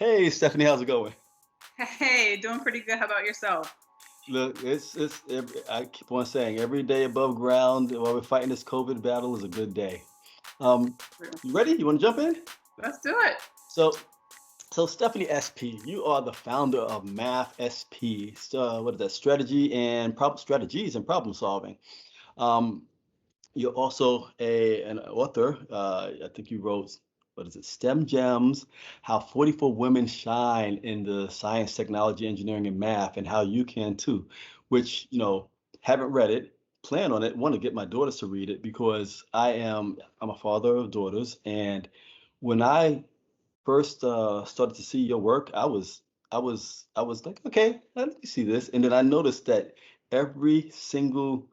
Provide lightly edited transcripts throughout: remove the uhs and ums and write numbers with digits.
Hey, Stephanie, how's it going? Hey, doing pretty good. How about yourself? Look, I keep on saying every day above ground while we're fighting this COVID battle is a good day. Um, you ready? You want to jump in? Let's do it. So, so Stephanie SP, you are the founder of Math SP. So, what is that? Strategies and problem solving. Um, You're also an author. I think you wrote, what is it, STEM Gems, How 44 Women Shine in the Science, Technology, Engineering, and Math, and how you can too, which, haven't read it, plan on it, want to get my daughters to read it because I'm a father of daughters. And when I first started to see your work, I was like, okay, let me see this. And then I noticed that every single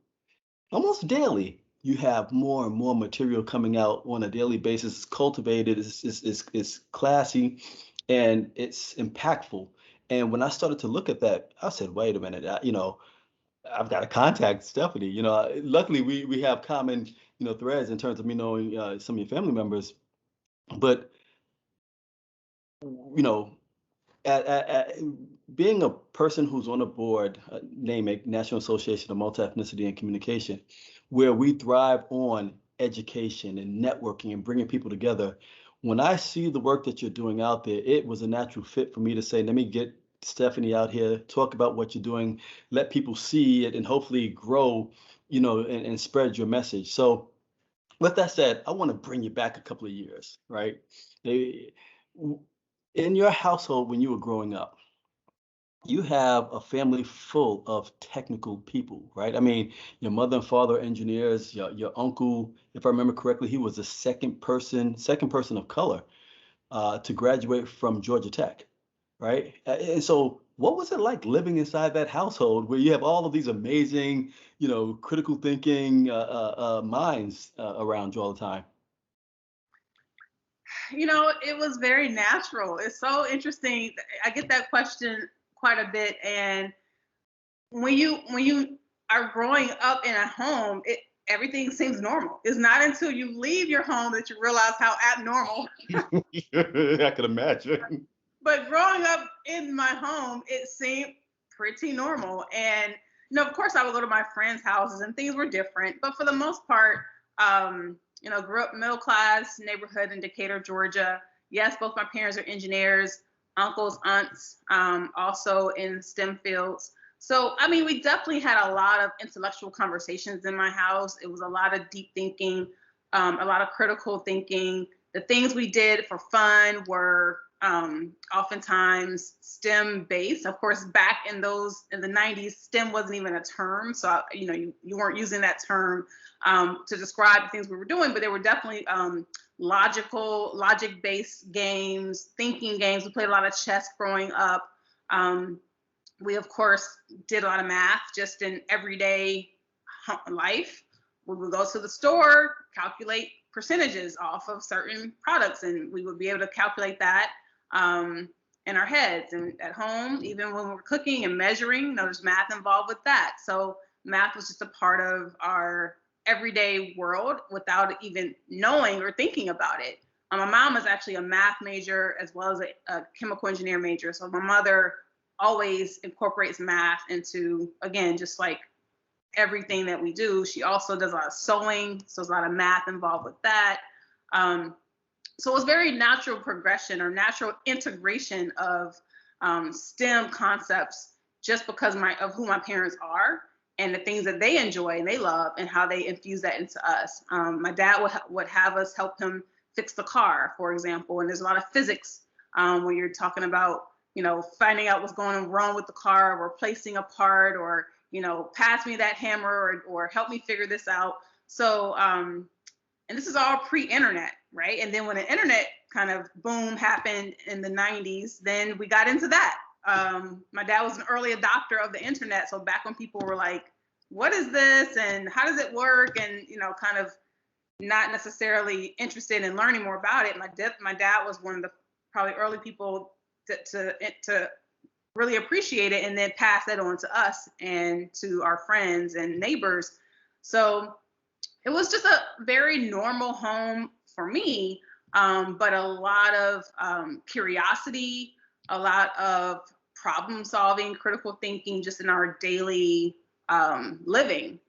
almost daily you have more and more material coming out on a daily basis. It's cultivated, it's classy, and it's impactful. And when I started to look at that, I said, wait a minute, I've got to contact Stephanie. Luckily we have common, threads in terms of me knowing some of your family members. But you know, at being a person who's on a board, NAMIC, National Association of Multi-Ethnicity and Communication, where we thrive on education and networking and bringing people together, when I see the work that you're doing out there, it was a natural fit for me to say, let me get Stephanie out here, talk about what you're doing, let people see it, and hopefully grow, and spread your message. So, with that said, I want to bring you back a couple of years, right? Eh, In your household, when you were growing up, you have a family full of technical people, right? I mean, your mother and father are engineers. Your uncle, if I remember correctly, he was the second person of color to graduate from Georgia Tech, right? And so, what was it like living inside that household where you have all of these amazing, critical thinking minds around you all the time? It was very natural. It's so interesting. I get that question quite a bit, and when you are growing up in a home, everything seems normal. It's not until you leave your home that you realize how abnormal. I could imagine. But growing up in my home, it seemed pretty normal. And of course, I would go to my friends' houses, and things were different. But for the most part, grew up middle class neighborhood in Decatur, Georgia. Yes, both my parents are engineers, uncles, aunts, also in STEM fields. So, I mean, we definitely had a lot of intellectual conversations in my house. It was a lot of deep thinking, a lot of critical thinking. The things we did for fun were oftentimes STEM based. Of course, back in the 90s, STEM wasn't even a term. So, you weren't using that term to describe the things we were doing, but they were definitely logic based games, thinking games. We played a lot of chess growing up. Um, we, of course, did a lot of math just in everyday life. We would go to the store, calculate percentages off of certain products, and we would be able to calculate that in our heads. And at home, even when we were cooking and measuring, there's math involved with that. So math was just a part of our everyday world without even knowing or thinking about it. My mom is actually a math major as well as a chemical engineer major. So my mother always incorporates math into, again, just like everything that we do. She also does a lot of sewing, so there's a lot of math involved with that. Um, so it was very natural progression or natural integration of STEM concepts just because of who my parents are and the things that they enjoy and they love and how they infuse that into us. My dad would have us help him fix the car, for example, and there's a lot of physics when you're talking about finding out what's going wrong with the car, or replacing a part, or pass me that hammer, or help me figure this out. So and this is all pre-internet, right? And then when the internet kind of boom happened in the 90s, then we got into that. My dad was an early adopter of the internet, so back when people were like, what is this and how does it work, and kind of not necessarily interested in learning more about it. My dad was one of the probably early people to really appreciate it and then pass that on to us and to our friends and neighbors. So it was just a very normal home for me, but a lot of curiosity, a lot of problem solving, critical thinking, just in our daily living.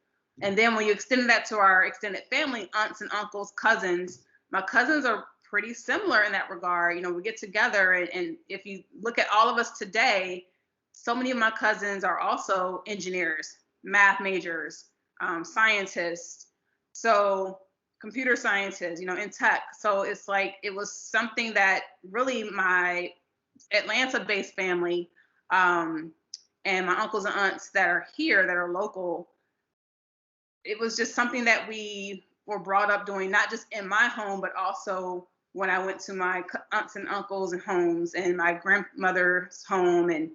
And then when you extend that to our extended family, aunts and uncles, cousins, my cousins are pretty similar in that regard. You know, we get together, and if you look at all of us today, so many of my cousins are also engineers, math majors, scientists, so computer scientists, you know, in tech. So it's like it was something that really my Atlanta-based family, and my uncles and aunts that are here, that are local, it was just something that we were brought up doing, not just in my home, but also when I went to my aunts and uncles and homes and my grandmother's home. And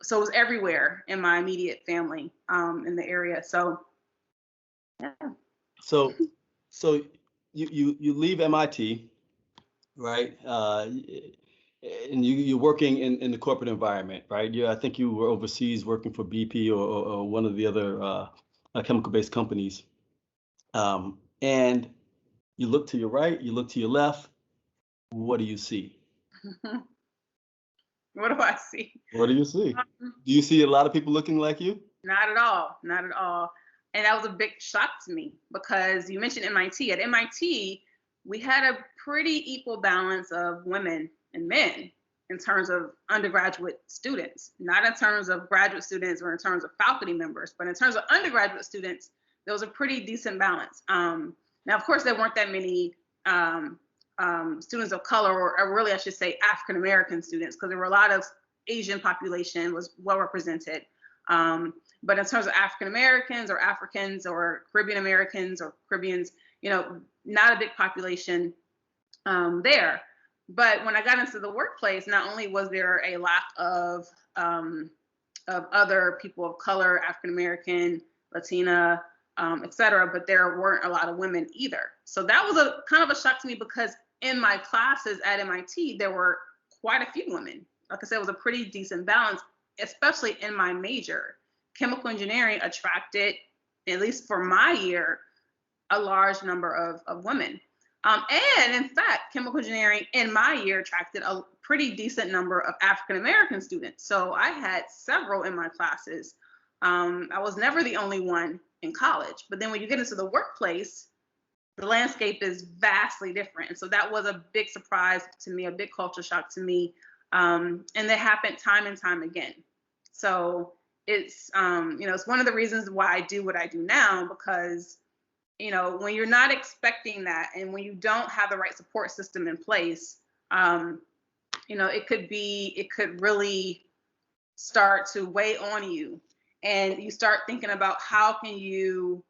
so it was everywhere in my immediate family, in the area. So, yeah. So, so you leave MIT, right? And you're working in the corporate environment, right? Yeah, I think you were overseas working for BP or one of the other chemical-based companies. And you look to your right, you look to your left. What do you see? What do I see? What do you see? Do you see a lot of people looking like you? Not at all. Not at all. And that was a big shock to me because you mentioned MIT. At MIT, we had a pretty equal balance of women and men in terms of undergraduate students, not in terms of graduate students or in terms of faculty members, but in terms of undergraduate students, there was a pretty decent balance. Now, of course, there weren't that many students of color, or really, I should say, African American students, because there were a lot of Asian population was well represented. But in terms of African Americans or Africans or Caribbean Americans or Caribbeans, you know, not a big population there. But when I got into the workplace, not only was there a lack of other people of color, African American, Latina, et cetera, but there weren't a lot of women either. So that was a kind of a shock to me because in my classes at MIT, there were quite a few women. Like I said, it was a pretty decent balance, especially in my major. Chemical engineering attracted, at least for my year, a large number of women. And in fact, chemical engineering in my year attracted a pretty decent number of African American students. So I had several in my classes. I was never the only one in college. But then when you get into the workplace, the landscape is vastly different. And so that was a big surprise to me, a big culture shock to me. And that happened time and time again. So it's, you know, it's one of the reasons why I do what I do now, because, you know, when you're not expecting that and when you don't have the right support system in place, you know, it could really start to weigh on you. And you start thinking about how can you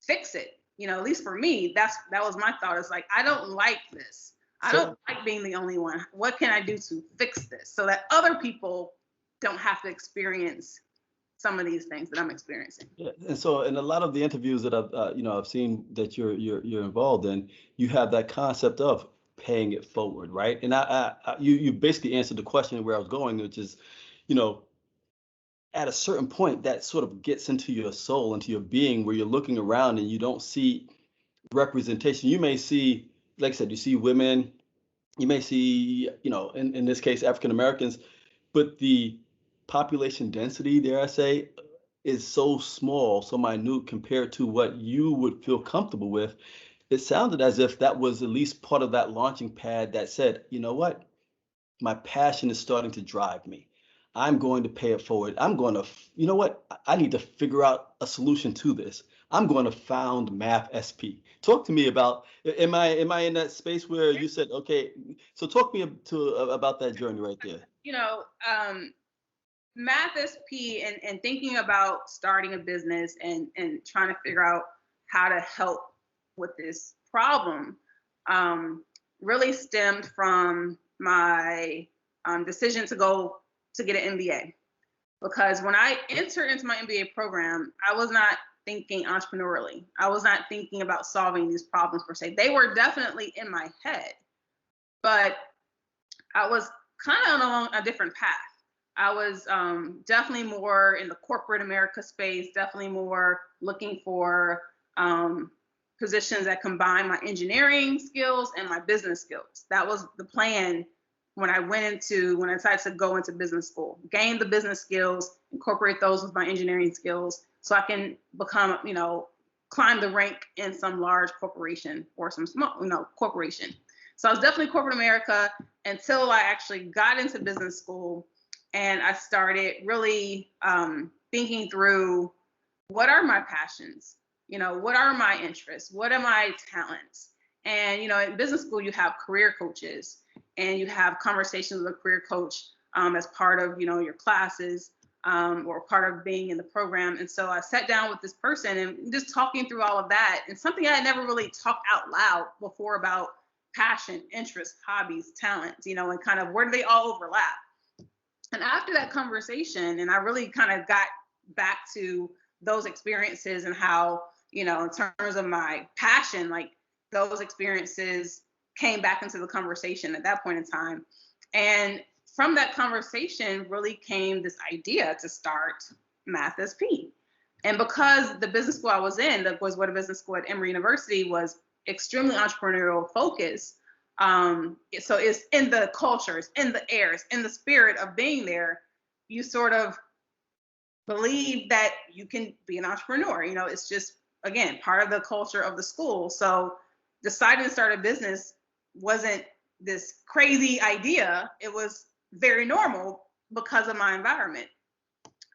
fix it? You know, at least for me, that was my thought. It's like, I don't like this. I don't like being the only one. What can I do to fix this so that other people don't have to experience some of these things that I'm experiencing? Yeah, and so in a lot of the interviews that I've seen that you're involved in, you have that concept of paying it forward, right? And you basically answered the question where I was going, which is, you know, at a certain point that sort of gets into your soul, into your being, where you're looking around and you don't see representation. You may see, like I said, you see women, you may see, you know, in this case, African Americans, but the population density, dare I say, is so small, so minute compared to what you would feel comfortable with. It sounded as if that was at least part of that launching pad that said, you know what, my passion is starting to drive me. I'm going to pay it forward. I'm going to, you know what, I need to figure out a solution to this. I'm going to found Math SP. Talk to me about, am I in that space where you said, okay, so talk me about that journey right there. You know, Math SP and thinking about starting a business and trying to figure out how to help with this problem really stemmed from my decision to get an MBA. Because when I entered into my MBA program, I was not thinking entrepreneurially. I was not thinking about solving these problems per se. They were definitely in my head, but I was kind of on a different path. I was definitely more in the corporate America space, definitely more looking for positions that combine my engineering skills and my business skills. That was the plan when I decided to go into business school, gain the business skills, incorporate those with my engineering skills, so I can become, climb the rank in some large corporation or some small, corporation. So I was definitely corporate America until I actually got into business school, and I started really thinking through, what are my passions? What are my interests? What are my talents? And, in business school, you have career coaches, and you have conversations with a career coach as part of, your classes or part of being in the program. And so I sat down with this person and just talking through all of that, and something I had never really talked out loud before about passion, interests, hobbies, talents, and kind of where do they all overlap. And after that conversation, and I really kind of got back to those experiences and how, in terms of my passion, like those experiences came back into the conversation at that point in time. And from that conversation really came this idea to start Math SP. And because the business school I was in, that was what a business school at Emory University, was extremely entrepreneurial focused. So it's in the culture, it's in the air, it's in the spirit of being there. You sort of believe that you can be an entrepreneur. It's just, again, part of the culture of the school. So deciding to start a business wasn't this crazy idea. It was very normal because of my environment.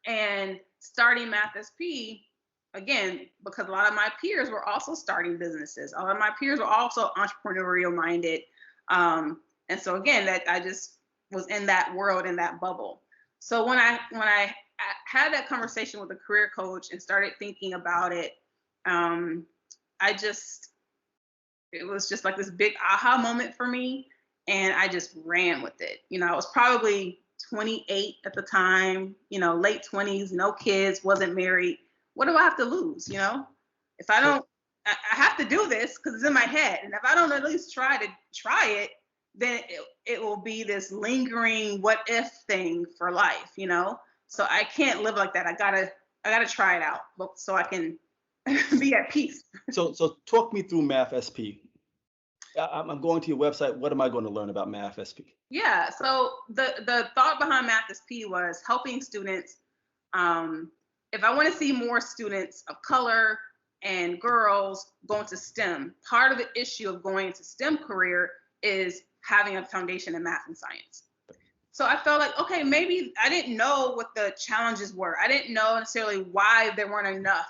And starting Math SP, again, because a lot of my peers were also starting businesses. A lot of my peers were also entrepreneurial minded. And so again, that I just was in that world, in that bubble. So when I had that conversation with a career coach and started thinking about it, it was just like this big aha moment for me. And I just ran with it. I was probably 28 at the time, late 20s, no kids, wasn't married. What do I have to lose? If I don't, I have to do this because it's in my head. And if I don't at least try it, then it will be this lingering what if thing for life, So I can't live like that. I gotta try it out so I can be at peace. So talk me through Math SP. I'm going to your website. What am I going to learn about Math SP? Yeah, so the thought behind Math SP was helping students. If I want to see more students of color and girls go into STEM, part of the issue of going into STEM career is having a foundation in math and science. So I felt like, okay, maybe I didn't know what the challenges were. I didn't know necessarily why there weren't enough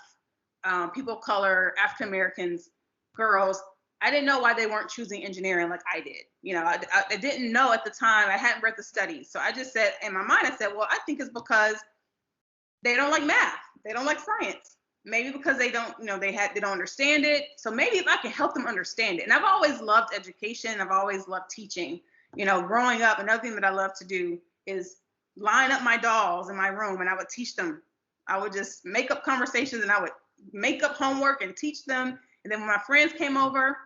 people of color, African Americans, girls. I didn't know why they weren't choosing engineering like I did. I didn't know at the time. I hadn't read the studies. So I just said, in my mind, I said, well, I think it's because they don't like math. They don't like science. Maybe because they don't, they don't understand it. So maybe if I can help them understand it. And I've always loved education. I've always loved teaching. Growing up, another thing that I love to do is line up my dolls in my room and I would teach them. I would just make up conversations and I would make up homework and teach them. And then when my friends came over,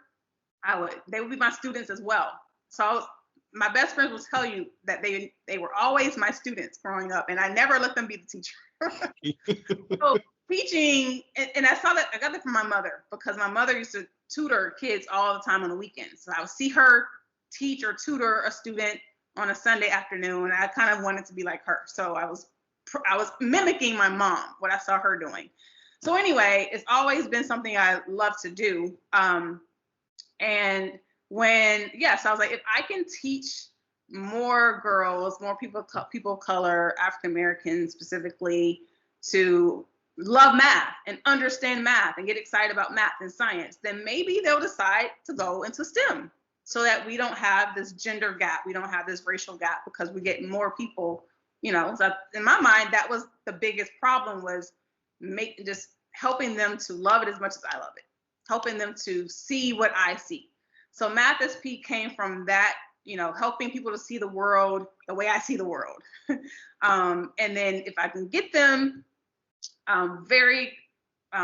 they would be my students as well. So my best friends will tell you that they were always my students growing up, and I never let them be the teacher. So teaching, and I got that from my mother, because my mother used to tutor kids all the time on the weekends. So I would see her teach or tutor a student on a Sunday afternoon, and I kind of wanted to be like her. So I was mimicking my mom, what I saw her doing. So anyway, it's always been something I love to do. And so I was like, if I can teach more girls, more people of color, African Americans specifically, to love math and understand math and get excited about math and science, then maybe they'll decide to go into STEM, so that we don't have this gender gap, we don't have this racial gap, because we get more people, So in my mind, that was the biggest problem, was just helping them to love it as much as I love it, helping them to see what I see. So Math SP came from that, helping people to see the world the way I see the world. And then if I can get them very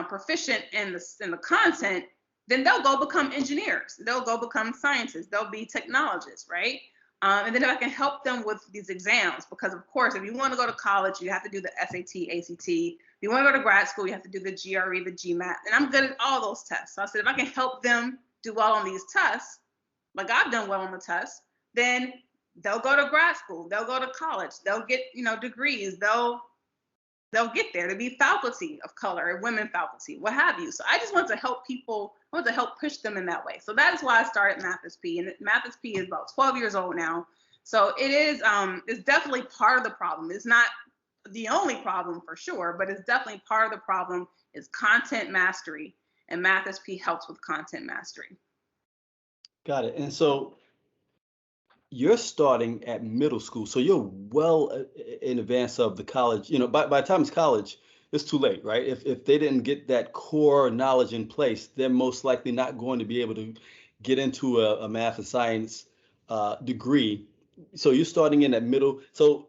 proficient in the content, then they'll go become engineers, they'll go become scientists, they'll be technologists, right? And then if I can help them with these exams, because of course, if you want to go to college, you have to do the SAT, ACT. If you want to go to grad school, you have to do the GRE, the GMAT, and I'm good at all those tests. So I said, if I can help them do well on these tests, like I've done well on the tests, then they'll go to grad school, they'll go to college, they'll get, degrees, they'll get there to be faculty of color, women faculty, what have you. So I just want to help people, I want to help push them in that way. So that is why I started Math Espy, and Math Espy is about 12 years old now. So it is, it's definitely part of the problem. It's not the only problem for sure, but it's definitely part of the problem is content mastery, and Math Espy helps with content mastery. Got it. And so you're starting at middle school, so you're well in advance of the college. By the time it's college, it's too late, right? If they didn't get that core knowledge in place, they're most likely not going to be able to get into a math and science degree. So you're starting in at middle. So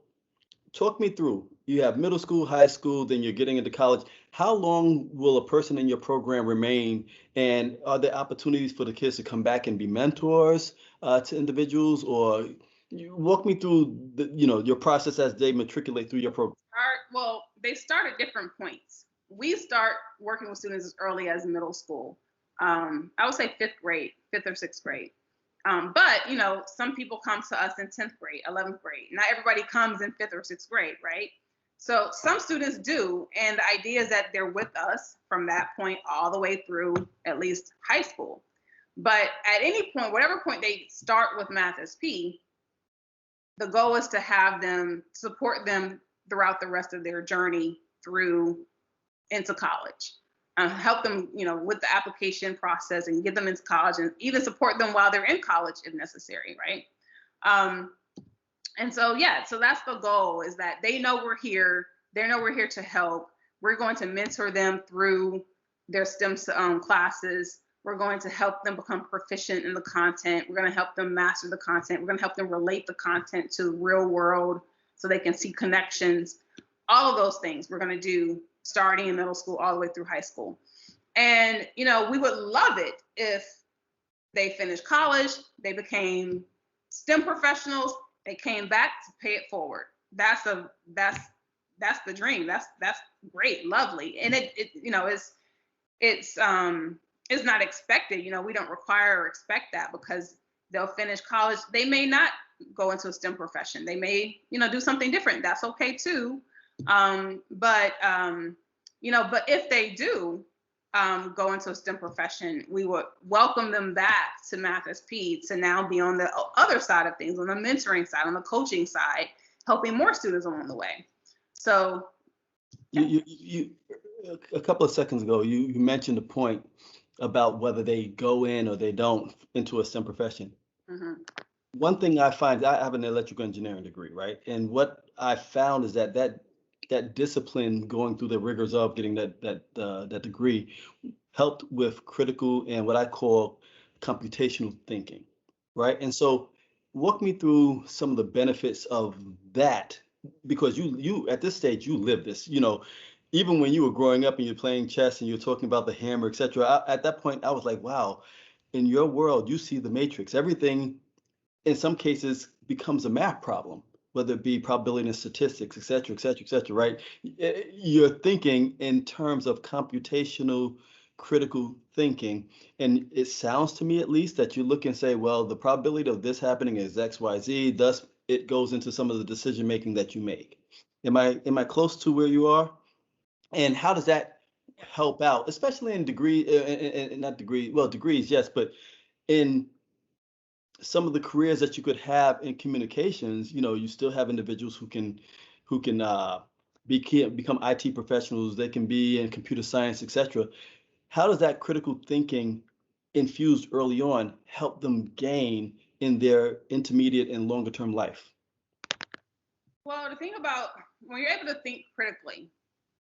talk me through. You have middle school, high school, then you're getting into college. How long will a person in your program remain? And are there opportunities for the kids to come back and be mentors to individuals? Or you walk me through your process as they matriculate through your program. Well, they start at different points. We start working with students as early as middle school. I would say fifth or sixth grade. But some people come to us in 10th grade, 11th grade. Not everybody comes in 5th or 6th grade, right? So some students do, and the idea is that they're with us from that point all the way through at least high school. But at any point, whatever point they start with Math Espy, the goal is to have them, support them throughout the rest of their journey through into college. Help them, with the application process and get them into college, and even support them while they're in college if necessary, right? And so, so that's the goal, is that they know we're here. They know we're here to help. We're going to mentor them through their STEM classes. We're going to help them become proficient in the content. We're going to help them master the content. We're going to help them relate the content to the real world so they can see connections. All of those things we're going to do starting in middle school all the way through high school. And, we would love it if they finished college, they became STEM professionals, they came back to pay it forward. That's the dream. That's great, lovely. And it's not expected. We don't require or expect that, because they'll finish college. They may not go into a STEM profession. They may, do something different. That's okay too. But if they do go into a STEM profession, we would welcome them back to Math Espy to now be on the other side of things, on the mentoring side, on the coaching side, helping more students along the way. So you a couple of seconds ago, you mentioned a point about whether they go in or they don't into a STEM profession. Mm-hmm. One thing I find, I have an electrical engineering degree, right? And what I found is that discipline, going through the rigors of getting that degree, helped with critical and what I call computational thinking, right? And so walk me through some of the benefits of that, because you at this stage, you live this, even when you were growing up and you're playing chess and you're talking about the hammer, etc. At that point, I was like, wow, in your world, you see the matrix. Everything, in some cases, becomes a math problem, whether it be probability and statistics, et cetera, right? You're thinking in terms of computational critical thinking. And it sounds to me, at least, that you look and say, well, the probability of this happening is X, Y, Z, thus it goes into some of the decision making that you make. Am I close to where you are? And how does that help out, especially in degrees, yes, but in some of the careers that you could have in communications? You still have individuals who can become IT professionals. They can be in computer science, etc. How does that critical thinking infused early on help them gain in their intermediate and longer term life? Well, the thing about when you're able to think critically,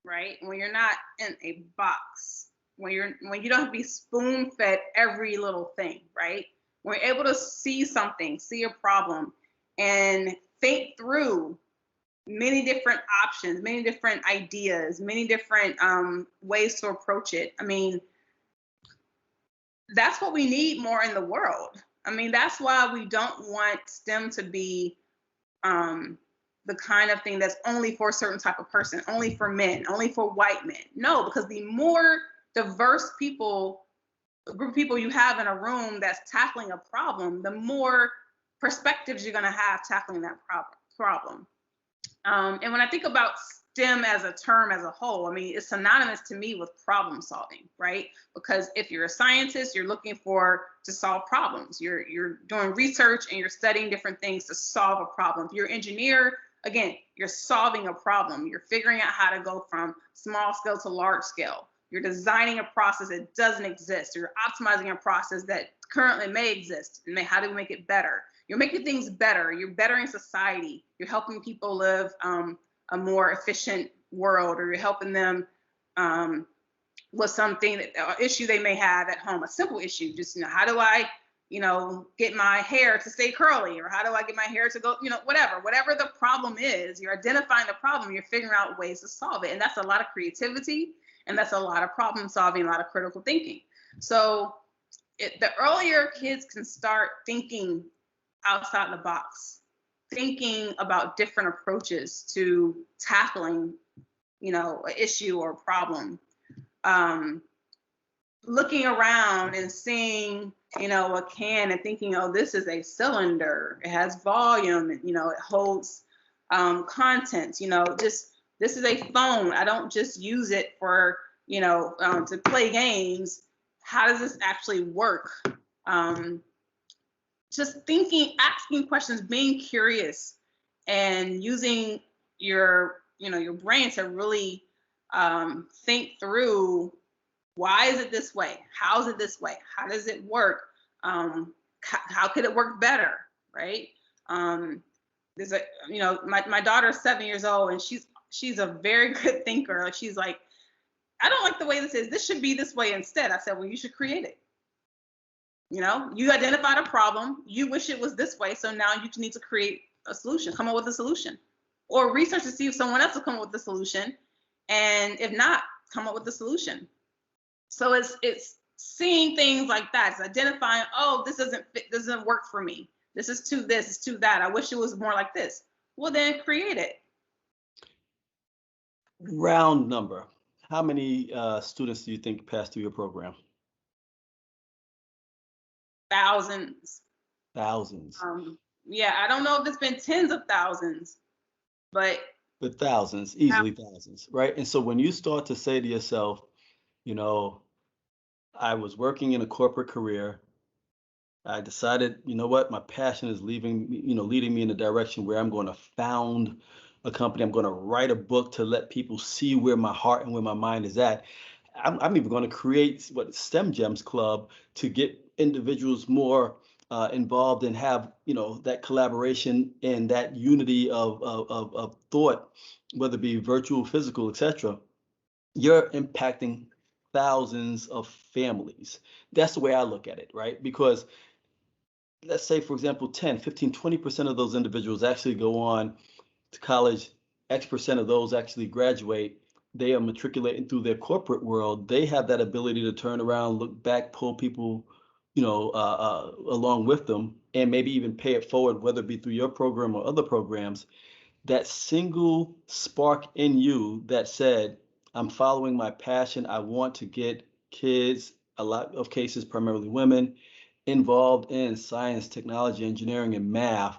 right? When you're not in a box, when you don't have to be spoon fed every little thing, right? When you're able to see something, see a problem, and think through many different options, many different ideas, many different ways to approach it. I mean, that's what we need more in the world. I mean, that's why we don't want STEM to be the kind of thing that's only for a certain type of person, only for men, only for white men. No, because the more diverse group of people you have in a room that's tackling a problem, the more perspectives you're going to have tackling that problem. And when I think about STEM as a term as a whole, I mean, it's synonymous to me with problem solving, right? Because if you're a scientist, you're looking to solve problems. You're doing research and you're studying different things to solve a problem. If you're an engineer, again, you're solving a problem. You're figuring out how to go from small scale to large scale. You're designing a process that doesn't exist. You're optimizing a process that currently may exist. And how do we make it better? You're making things better. You're bettering society. You're helping people live a more efficient world, or you're helping them with something issue they may have at home, a simple issue. Just, how do I, get my hair to stay curly, or how do I get my hair to go, whatever the problem is, you're identifying the problem, you're figuring out ways to solve it. And that's a lot of creativity, and that's a lot of problem solving, a lot of critical thinking. So the earlier kids can start thinking outside the box, thinking about different approaches to tackling, an issue or problem, looking around and seeing, a can and thinking, oh, this is a cylinder, it has volume, and, it holds contents, this is a phone. I don't just use it for, to play games. How does this actually work? Just thinking, asking questions, being curious, and using your brain to really think through, why is it this way? How is it this way? How does it work? How could it work better, right? There's my daughter's 7 years old, and she's a very good thinker. Like, she's like, I don't like the way this is. This should be this way instead. I said, well, you should create it. You identified a problem. You wish it was this way. So now you need to create a solution, come up with a solution, or research to see if someone else will come up with the solution. And if not, come up with the solution. So it's seeing things like that. It's identifying, oh, this doesn't work for me. This is too this, it's too that. I wish it was more like this. Well, then create it. Round number. How many students do you think passed through your program? Thousands. Thousands. Yeah, I don't know if it's been tens of thousands, but thousands, easily thousands, right? And so when you start to say to yourself, I was working in a corporate career, I decided, what, my passion is leading me in a direction where I'm going to found a company. I'm going to write a book to let people see where my heart and where my mind is at. I'm even going to create what STEM Gems Club to get individuals more involved and have that collaboration and that unity of thought, whether it be virtual, physical, etc. You're impacting thousands of families. That's the way I look at it, right? Because let's say, for example, 10, 15, 20% of those individuals actually go on to college. X% of those actually graduate. They are matriculating through their corporate world. They have that ability to turn around, look back, pull people, along with them, and maybe even pay it forward, whether it be through your program or other programs. That single spark in you that said, I'm following my passion. I want to get kids, a lot of cases, primarily women, involved in science, technology, engineering, and math,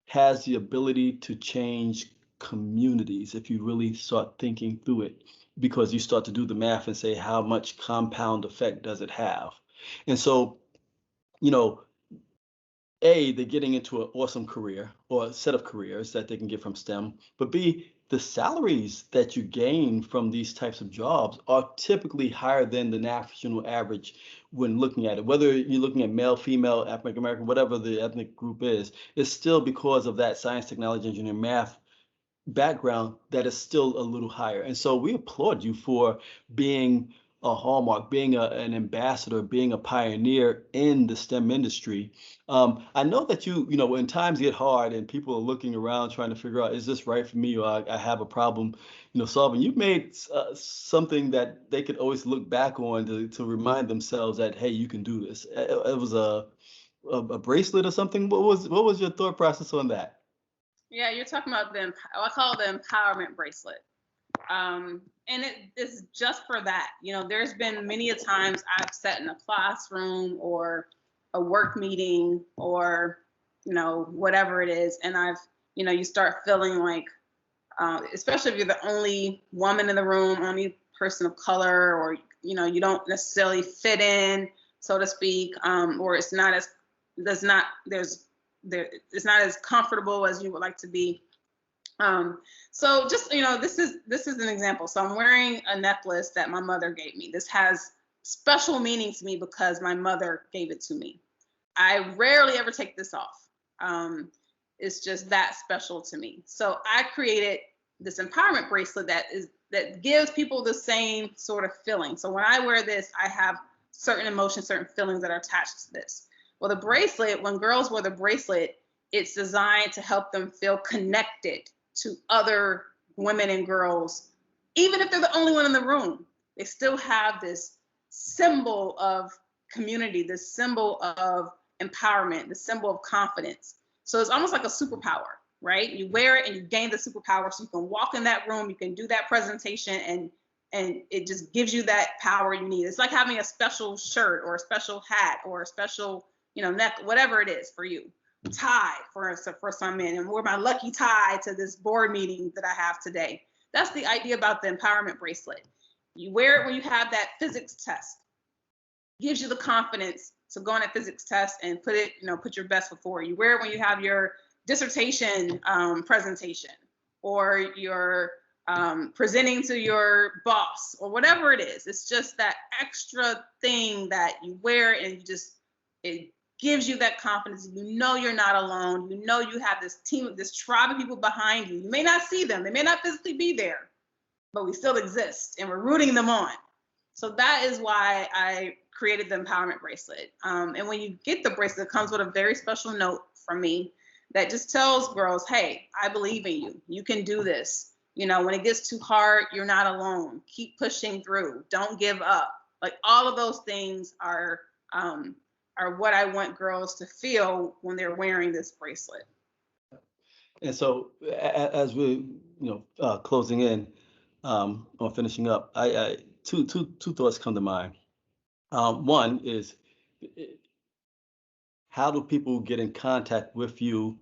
has the ability to change communities if you really start thinking through it, because you start to do the math and say, how much compound effect does it have? And so, A, they're getting into an awesome career or a set of careers that they can get from STEM, but B, the salaries that you gain from these types of jobs are typically higher than the national average when looking at it. Whether you're looking at male, female, African American, whatever the ethnic group is, it's still because of that science, technology, engineering, math background that is still a little higher. And so we applaud you for being a hallmark, being an ambassador, being a pioneer in the STEM industry. I know that when times get hard and people are looking around trying to figure out, is this right for me, or I have a problem, solving, you've made something that they could always look back on to remind themselves that, hey, you can do this. It was a bracelet or something. What was your thought process on that? Yeah, you're talking about I call it the empowerment bracelet. And it is just for that. There's been many a times I've sat in a classroom or a work meeting or, whatever it is. And you start feeling like, especially if you're the only woman in the room, only person of color, or, you don't necessarily fit in, so to speak, or it's not as comfortable as you would like to be. So just, this is an example. So I'm wearing a necklace that my mother gave me. This has special meaning to me because my mother gave it to me. I rarely ever take this off. It's just that special to me. So I created this empowerment bracelet that gives people the same sort of feeling. So when I wear this, I have certain emotions, certain feelings that are attached to this. Well, the bracelet, when girls wear the bracelet, it's designed to help them feel connected to other women and girls. Even if they're the only one in the room, they still have this symbol of community, this symbol of empowerment, the symbol of confidence. So it's almost like a superpower, right? You wear it and you gain the superpower, so you can walk in that room, you can do that presentation, and it just gives you that power you need. It's like having a special shirt or a special hat or a special, neck, whatever it is for you. Tie for some men, and wear my lucky tie to this board meeting that I have today. That's the idea about the empowerment bracelet. You wear it when you have that physics test. Gives you the confidence to go on that physics test and put your best foot forward. You wear it when you have your dissertation presentation, or you're presenting to your boss, or whatever it is. It's just that extra thing that you wear, and it gives you that confidence. You're not alone. You have this team, this tribe of people behind you. You may not see them. They may not physically be there, but we still exist, and we're rooting them on. So that is why I created the empowerment bracelet. And when you get the bracelet, it comes with a very special note from me that just tells girls, hey, I believe in you. You can do this. When it gets too hard, you're not alone. Keep pushing through. Don't give up. Like, all of those things are what I want girls to feel when they're wearing this bracelet. And so as we, closing in, or finishing up, I two thoughts come to mind. One is, how do people get in contact with you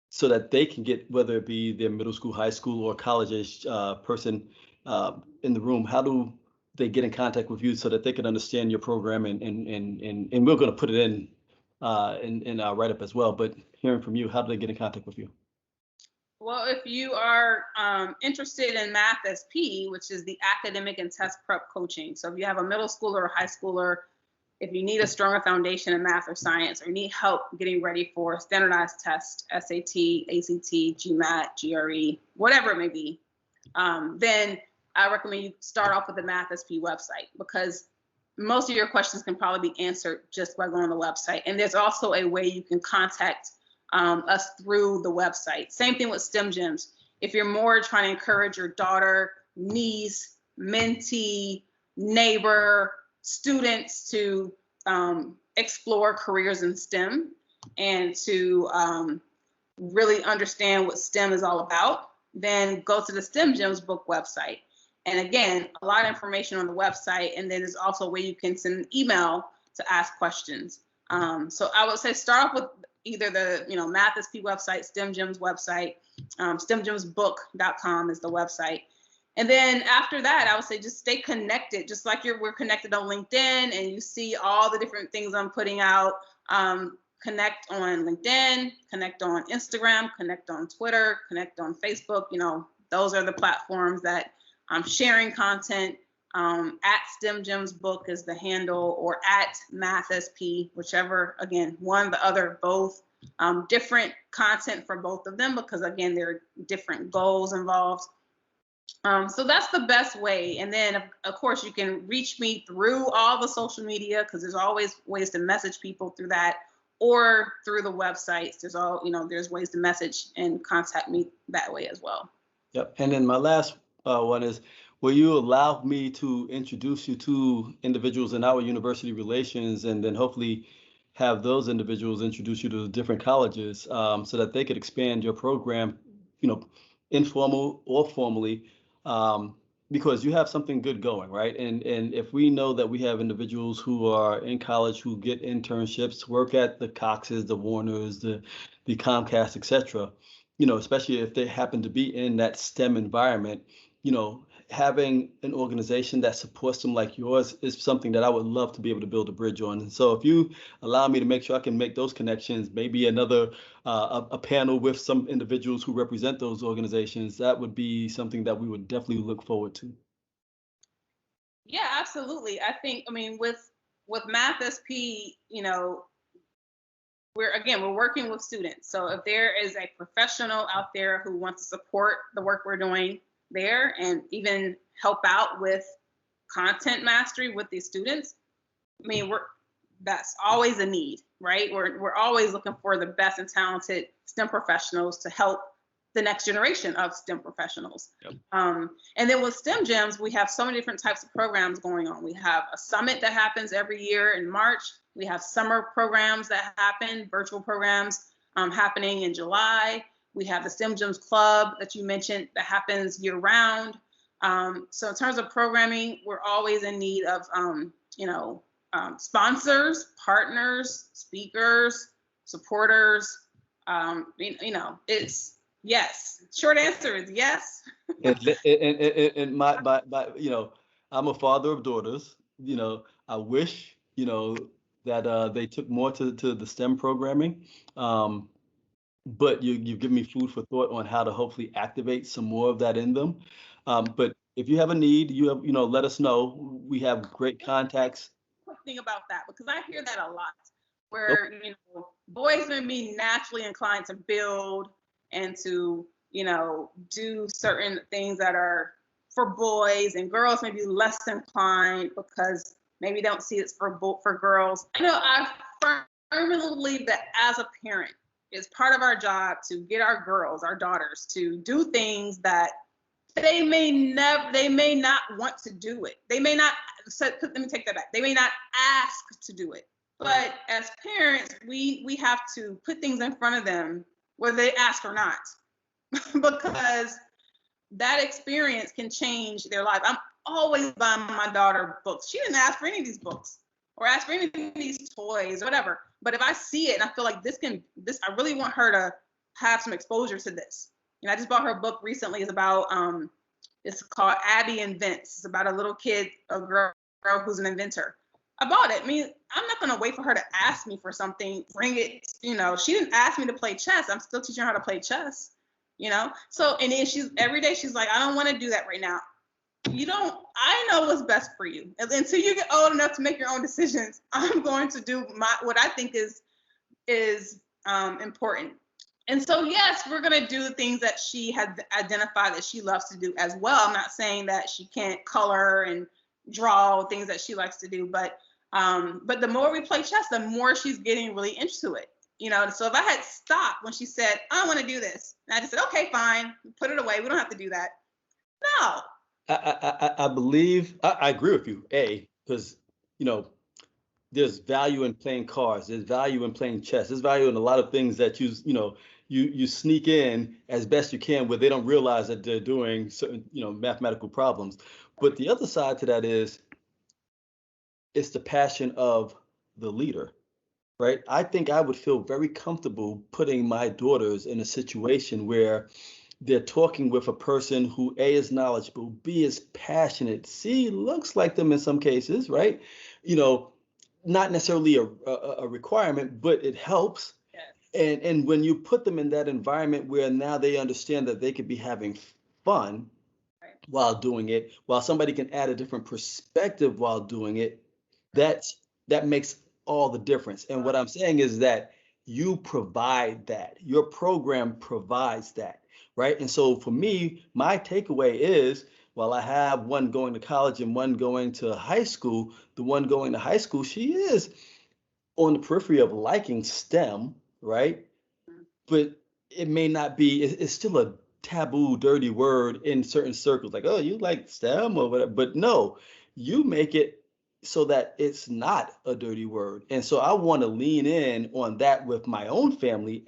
so that they can get, whether it be their middle school, high school, or college age person in the room? How do they get in contact with you so that they can understand your program? And we're going to put it in our write-up as well. But hearing from you, how do they get in contact with you? Well, if you are interested in Math SP, which is the academic and test prep coaching. So if you have a middle schooler or high schooler, if you need a stronger foundation in math or science, or you need help getting ready for a standardized test, SAT, ACT, GMAT, GRE, whatever it may be, then I recommend you start off with the Math SP website, because most of your questions can probably be answered just by going on the website. And there's also a way you can contact us through the website. Same thing with STEM Gems. If you're more trying to encourage your daughter, niece, mentee, neighbor, students to explore careers in STEM and to really understand what STEM is all about, then go to the STEM Gems book website. And again, a lot of information on the website, and then there's also a way you can send an email to ask questions. So I would say start off with either the Math SP website, STEM Gems website, stemgemsbook.com is the website. And then after that, I would say just stay connected, just like we're connected on LinkedIn, and you see all the different things I'm putting out. Connect on LinkedIn, connect on Instagram, connect on Twitter, connect on Facebook. Those are the platforms that I'm sharing content. At STEM Gems Book is the handle, or at Math SP, whichever, again, one, the other, both. Different content for both of them, because again, there are different goals involved. So that's the best way. And then of course you can reach me through all the social media, because there's always ways to message people through that, or through the websites. There's ways to message and contact me that way as well. Yep. And then my last one is, will you allow me to introduce you to individuals in our university relations, and then hopefully have those individuals introduce you to different colleges, so that they could expand your program, informal or formally, because you have something good going, right? And if we know that we have individuals who are in college who get internships, work at the Coxes, the Warners, the Comcast, etc., especially if they happen to be in that STEM environment, having an organization that supports them like yours is something that I would love to be able to build a bridge on. And so if you allow me to make sure I can make those connections, maybe another a panel with some individuals who represent those organizations, that would be something that we would definitely look forward to. Yeah, absolutely. I think, I mean, with Math SP, we're working with students. So if there is a professional out there who wants to support the work we're doing there and even help out with content mastery with these students, I mean, that's always a need, right? We're always looking for the best and talented STEM professionals to help the next generation of STEM professionals. Yep. And then with STEM Gems, we have so many different types of programs going on. We have a summit that happens every year in March. We have summer programs that happen, virtual programs happening in July. We have the STEM Gems Club that you mentioned that happens year round. So in terms of programming, we're always in need of, sponsors, partners, speakers, supporters. It's yes. Short answer is yes. And my I'm a father of daughters. I wish that they took more to the STEM programming. But you've given me food for thought on how to hopefully activate some more of that in them. But if you have a need, let us know. We have great contacts. Quick thing about that, because I hear that a lot, Oh, where boys may be naturally inclined to build and to do certain things that are for boys, and girls may be less inclined because maybe don't see it's for girls. I firmly believe that as a parent, it's part of our job to get our girls, our daughters, to do things that they may not want to do it. They may not, let me take that back. They may not ask to do it. But as parents, we have to put things in front of them, whether they ask or not, because that experience can change their life. I'm always buying my daughter books. She didn't ask for any of these books or ask for any of these toys or whatever. But if I see it and I feel like I really want her to have some exposure to this. I just bought her a book recently. It's about, it's called Abby Invents. It's about a little kid, a girl who's an inventor. I bought it. I mean, I'm not going to wait for her to ask me for something, bring it, she didn't ask me to play chess. I'm still teaching her how to play chess, So, and then every day she's like, I don't want to do that right now. I know what's best for you. Until you get old enough to make your own decisions, I'm going to do what I think is important. And so, yes, we're going to do the things that she has identified that she loves to do as well. I'm not saying that she can't color and draw things that she likes to do, but the more we play chess, the more she's getting really into it. So if I had stopped when she said, I want to do this, and I just said, okay, fine, put it away. We don't have to do that. No. I believe I agree with you, because there's value in playing cards, there's value in playing chess, there's value in a lot of things that you sneak in as best you can where they don't realize that they're doing certain mathematical problems. But the other side to that is it's the passion of the leader, right? I think I would feel very comfortable putting my daughters in a situation where they're talking with a person who A, is knowledgeable, B, is passionate, C, looks like them in some cases, right? Not necessarily a requirement, but it helps. Yes. And when you put them in that environment where now they understand that they could be having fun Right. while doing it, while somebody can add a different perspective while doing it, that makes all the difference. And what I'm saying is that you provide that. Your program provides that, right? And so for me, my takeaway is, while I have one going to college and one going to high school, the one going to high school, she is on the periphery of liking STEM, right? But it may not be, it's still a taboo, dirty word in certain circles, like, oh, you like STEM or whatever. But no, you make it so that it's not a dirty word. And so I want to lean in on that with my own family,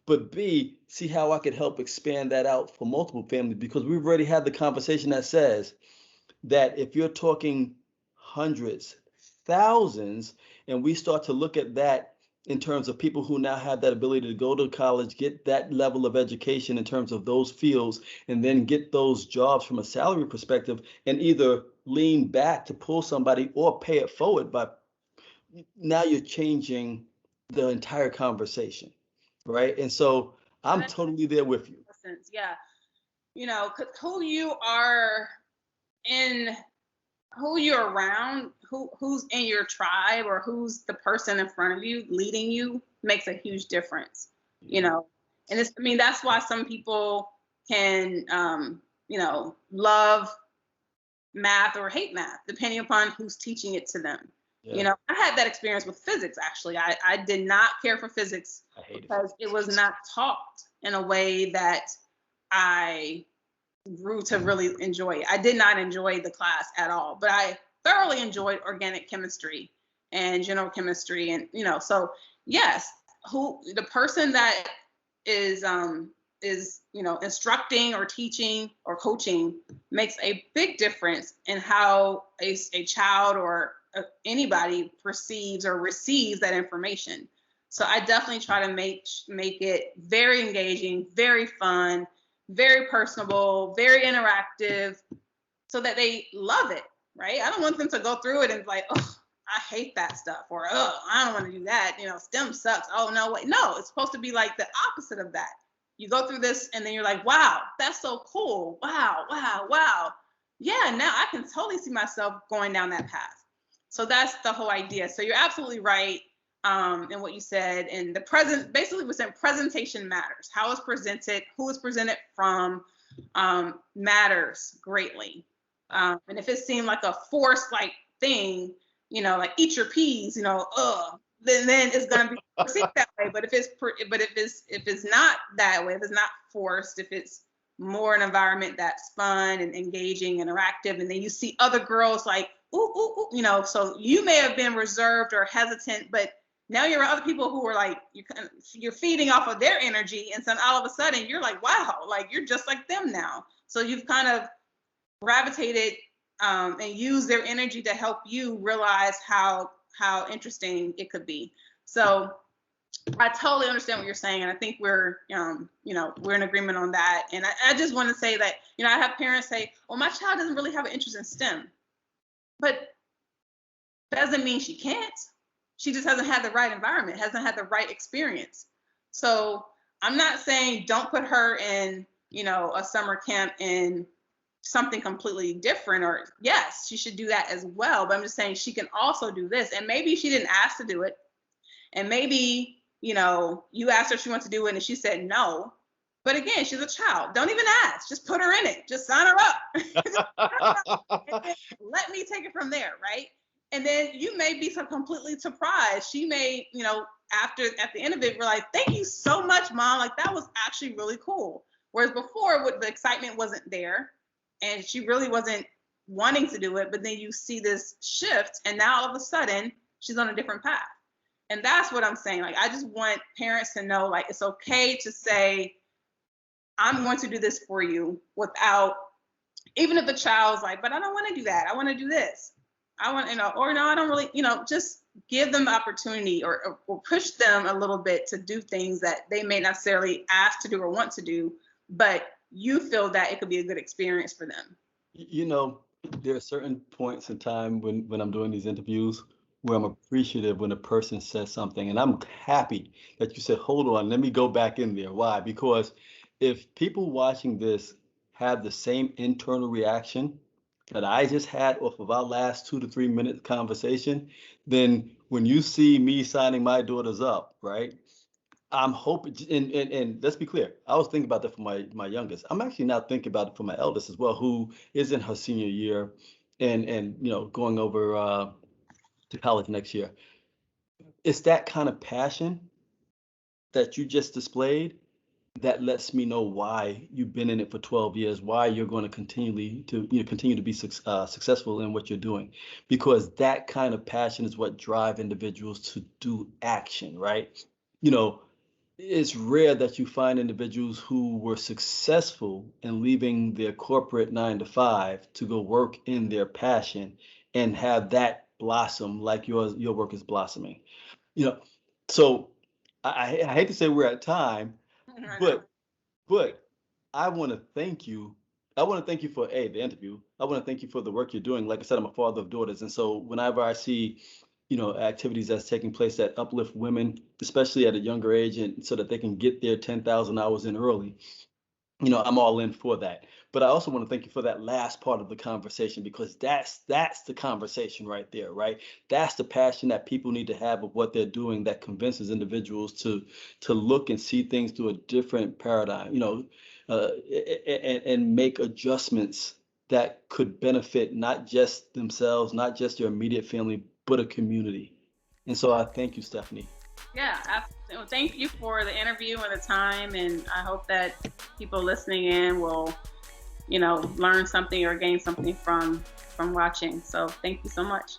but B, see how I could help expand that out for multiple families, because we've already had the conversation that says that if you're talking hundreds, thousands, and we start to look at that in terms of people who now have that ability to go to college, get that level of education in terms of those fields, and then get those jobs from a salary perspective, and either lean back to pull somebody or pay it forward, but now you're changing the entire conversation, right? And so I'm That totally there with you. makes sense. Yeah. You know, who you are in, who you're around, who's in your tribe, or who's the person in front of you leading you makes a huge difference. You know, and it's, I mean, that's why some people can, you know, love math or hate math depending upon who's teaching it to them. You Yeah, know, I had that experience with physics actually. I did not care for physics I hate it. because it was not taught in a way that I grew to really enjoy it. I did not enjoy the class at all, but I thoroughly enjoyed organic chemistry and general chemistry. And, you know, so yes, who the person that is, you know, instructing or teaching or coaching makes a big difference in how a child or anybody perceives or receives that information. So I definitely try to make it very engaging, very fun, very personable, very interactive, so that they love it, right? I don't want them to go through it and be like, oh, I hate that stuff, or oh, I don't want to do that. You know, STEM sucks. Oh no, wait, no, it's supposed to be like the opposite of that. You go through this and then you're like, wow, that's so cool. Wow, wow, wow. Yeah, now I can totally see myself going down that path. So that's the whole idea. So you're absolutely right in what you said. And the present, basically, was saying presentation matters. How it's presented, who is presented from, matters greatly. And if it seemed like a forced like thing, you know, like eat your peas, you know, then it's gonna be perceived that way. But if it's not that way, if it's not forced, if it's more an environment that's fun and engaging, interactive, and then you see other girls like ooh ooh ooh, you know, so you may have been reserved or hesitant, but now you're around other people who are like you're feeding off of their energy, and so all of a sudden you're like, wow, like you're just like them now. So you've kind of gravitated and used their energy to help you realize how interesting it could be. So I totally understand what you're saying, and I think we're you know, we're in agreement on that. And I just want to say that, you know, I have parents say, well, my child doesn't really have an interest in STEM, but doesn't mean she can't. She just hasn't had the right environment, hasn't had the right experience. So I'm not saying don't put her in, you know, a summer camp in something completely different, or yes, she should do that as well. But I'm just saying she can also do this. And maybe she didn't ask to do it. And maybe, you know, you asked her if she wants to do it and she said no. But again, she's a child. Don't even ask. Just put her in it. Just sign her up. And then let me take it from there, right? And then you may be so completely surprised. She may, you know, after at the end of it, we're like, thank you so much, mom. Like that was actually really cool. Whereas before, the excitement wasn't there, and she really wasn't wanting to do it. But then you see this shift, and now all of a sudden, she's on a different path. And that's what I'm saying. Like, I just want parents to know, like, it's okay to say, I'm going to do this for you without, even if the child's like, but I don't want to do that. I want to do this. I want, you know, or no, I don't really, you know, just give them the opportunity, or push them a little bit to do things that they may not necessarily ask to do or want to do, but you feel that it could be a good experience for them. You know, there are certain points in time when I'm doing these interviews where I'm appreciative when a person says something, and I'm happy that you said, hold on, let me go back in there. Why? Because if people watching this have the same internal reaction that I just had off of our last 2 to 3 minute conversation, then when you see me signing my daughters up, right? I'm hoping, and let's be clear, I was thinking about that for my youngest. I'm actually now thinking about it for my eldest as well, who is in her senior year, and you know, going over to college next year. It's that kind of passion that you just displayed that lets me know why you've been in it for 12 years, why you're going to continue to be successful in what you're doing, because that kind of passion is what drive individuals to do action, right? You know, it's rare that you find individuals who were successful in leaving their corporate 9 to 5 to go work in their passion and have that blossom like your work is blossoming. You know, so I hate to say we're at time, I know. but but I want to thank you. I want to thank you for the interview. I want to thank you for the work you're doing. Like I said, I'm a father of daughters, and so whenever I see, activities that's taking place that uplift women, especially at a younger age, and so that they can get their 10,000 hours in early, I'm all in for that. But I also want to thank you for that last part of the conversation because that's the conversation right there, right? That's the passion that people need to have of what they're doing that convinces individuals to look and see things through a different paradigm, and make adjustments that could benefit not just themselves, not just their immediate family, but a community. And so I thank you, Stephanie. Yeah, absolutely. Well, thank you for the interview and the time, and I hope that people listening in will, learn something or gain something from watching. So thank you so much.